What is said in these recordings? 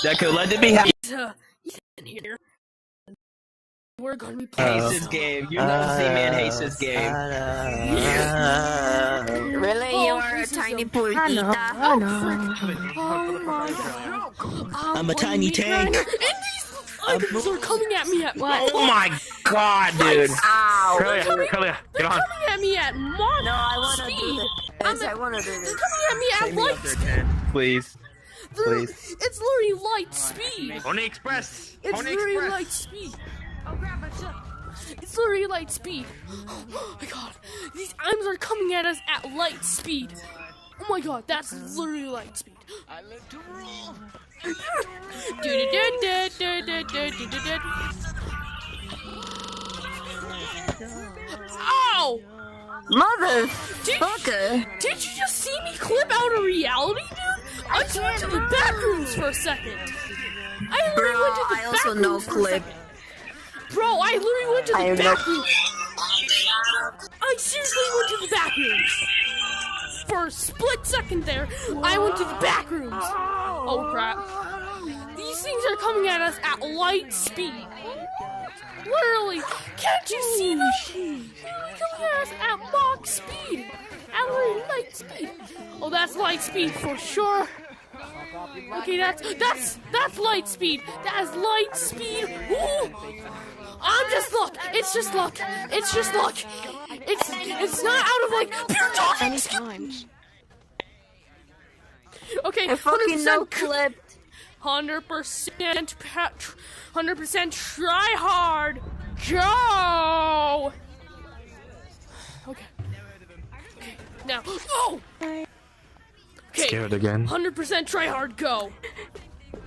Deku, let it be happy. Ethan here. We're gonna be playing Hates this game. You know Z-Man hates this game. Really? You're a tiny purita? Oh my god. I'm a tiny tank. And these items are coming at me at what? Oh my god, dude. Ow! Curlia, They're coming at me at Mark No, I wanna speed. do this. I wanna do They're this. coming at me at light speed. Please. Please. It's literally light speed. Pony Express. It's Pony literally Express. light speed. Oh crap, it's literally light speed. Oh my god. These items are coming at us at light speed. Oh my god, that's literally light speed. I live to rule. Ow! Motherfucker! Did you just see me clip out of reality, dude? I just went to the back rooms for a second. I literally went to the I also back no rooms for a clip. second. Bro, I literally went to the back rooms. I seriously went to the back rooms. For a split second there, I went to the back rooms. Oh crap. These things are coming at us at light speed. Literally, can't you see them? They're coming at us at Mach speed. At literally light speed. Oh, that's light speed for sure. Okay, that's light speed. That is light speed. Woo! I'm just luck. It's just luck. It's just luck. It's not out of like pure dodging skills. Okay, I fucking no 100% clipped. 100% try hard. Go. Okay. Now. Oh. Okay. Scared again. 100% try hard. Go.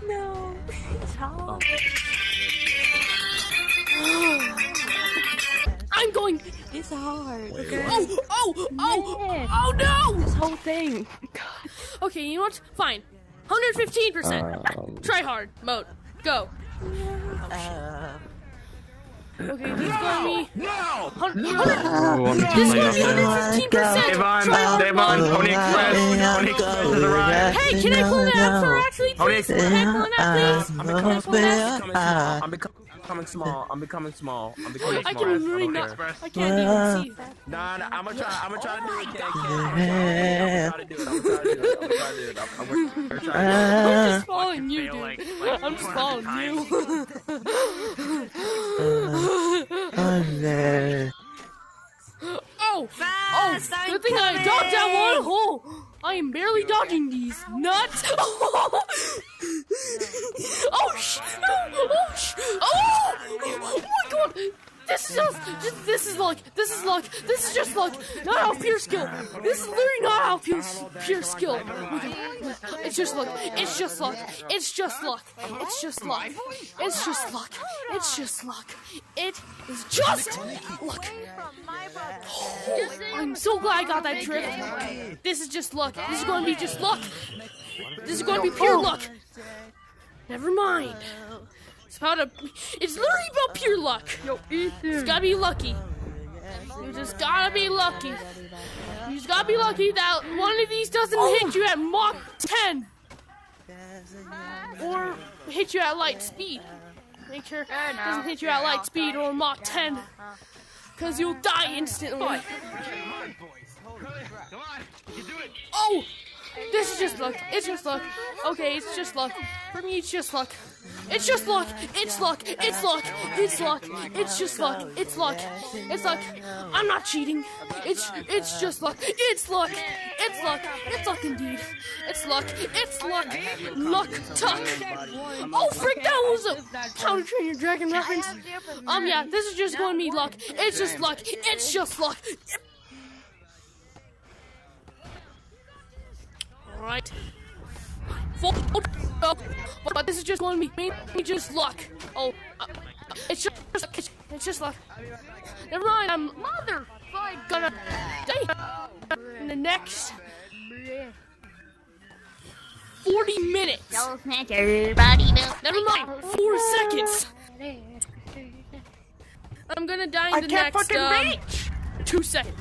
No. It's hard. I'm going. It's hard. Okay. Oh no! This whole thing. Okay, you know what? Fine. 115%. Try hard mode. Go. Okay, this is gonna be. No! This is gonna be 115%. Devon, Pony Express. Pony Express is arrived. Hey, can I pull an app for actually? Please? Can I pull an app, please? I'm becoming small. I can really not. I can't even see that. Nah, I'm gonna try to do it. I'm just following you, dude. I'm just following you. Oh, good thing I dodged that one hole. I am barely dodging these nuts. Oh my god. This is luck. This is luck. This is just luck. Not out of pure skill. This is literally not out of pure skill. It's just luck. It's just luck. It's just luck. It's just luck. It's just luck. It's just luck. It is just luck. Oh, I'm so glad I got that trick. This is just luck. This is going to be just luck. This is going to be pure luck. Never mind. It's literally about pure luck. It's gotta be lucky. You just gotta be lucky. You just gotta be lucky that one of these doesn't hit you at Mach 10. Or hit you at light speed. Make sure it doesn't hit you at light speed or Mach 10. Because you'll die instantly. Oh! This is just luck. It's just luck. Okay, it's just luck. For me, it's just luck. It's just luck. It's luck. It's luck. It's luck. It's just luck. It's luck. It's luck. I'm not cheating. It's just luck. It's luck. It's luck. It's luck indeed. It's luck. It's luck. Luck tuck. Oh frick, that was a How to Train Your Dragon reference. Yeah, this is just going to be luck. It's just luck. It's just luck. Alright. But this is just going to be maybe just luck. Oh, it's just luck. Never mind, I'm gonna die in the next 40 minutes. Never mind, 4 seconds. I'm gonna die in the next 2 seconds.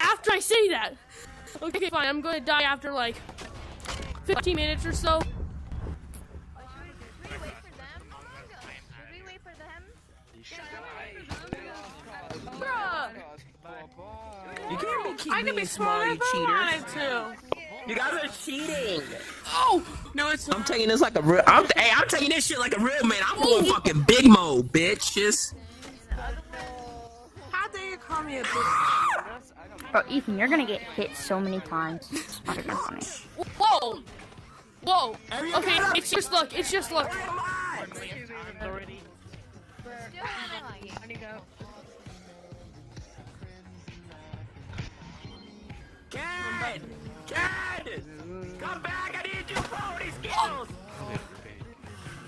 After I say that. Okay, fine. I'm gonna die after like 15 minutes or so. I can be small, you cheaters. You guys are cheating. Oh! No, it's I'm taking this like a real. I'm taking this shit like a real man. I'm going fucking big mode, bitches. how dare you call me a bitch? Bro, Ethan, you're gonna get hit so many times. It's not even funny. Whoa! Whoa! Okay, it's just luck. It's just luck. Ken! Ken! Come back! I need you for these skills.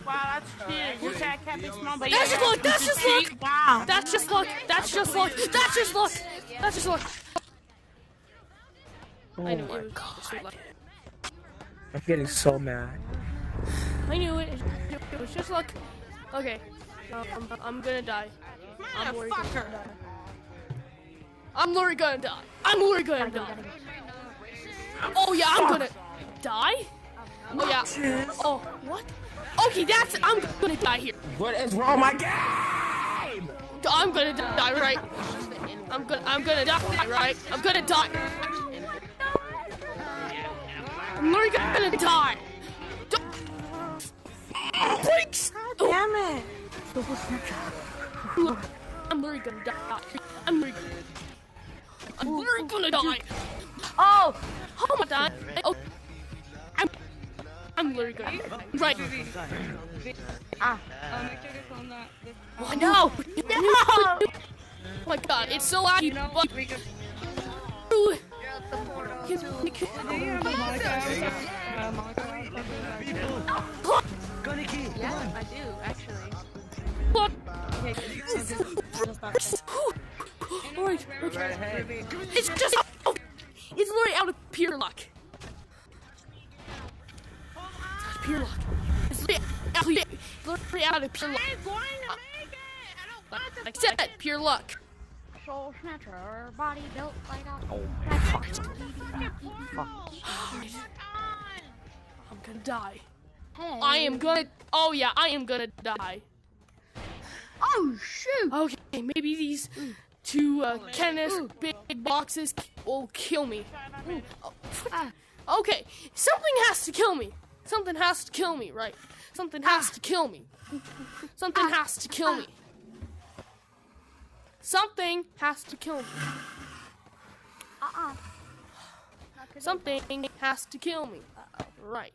Wow, that's cheating. You said I can't be small, but That's just luck. That's just luck. Wow. That's just luck. That's just luck. That's just luck. That's just luck. I knew it was just luck. I'm getting so mad. I knew it. It was just luck. Okay. I'm gonna die. I'm literally gonna die. I'm literally gonna die. I'm literally gonna die. Oh yeah, I'm gonna die. Oh yeah. Oh what? Okay, I'm gonna die here. What is wrong, my game? I'm gonna die, right? I'm gonna die, right? I'm gonna die. I'm literally gonna die. Breaks. Damn it. I'm literally gonna die. I'm literally gonna die. Oh! Oh my god. Oh. I'm literally gonna die. Right. Oh, no! No! Oh my god, it's so loud. Yeah, I do, actually. What? Alright, okay. It's just. It's literally out of pure luck. It's pure luck. It's literally out of pure luck. Like I said, pure luck. Soul Snatcher, body built like a... Oh I'm gonna die. Hey. I am gonna. Oh yeah, I am gonna die. Oh, shoot! Okay, maybe these two Kenneth big boxes will kill me. Okay, something has to kill me. Something has to kill me, right? Something has to kill me. Something has to kill me. Something has to kill me. Something has to kill me. Right.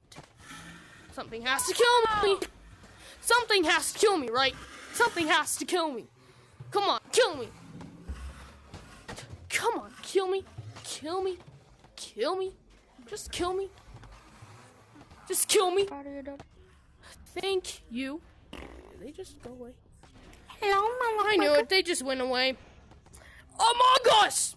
Something has to kill me. Something has to kill me, right? Something has to kill me. Come on, kill me. Come on, kill me. Kill me. Kill me. Just kill me. Just kill me. Thank you. Did they just go away? Hello, I knew it. They just went away. Among Us!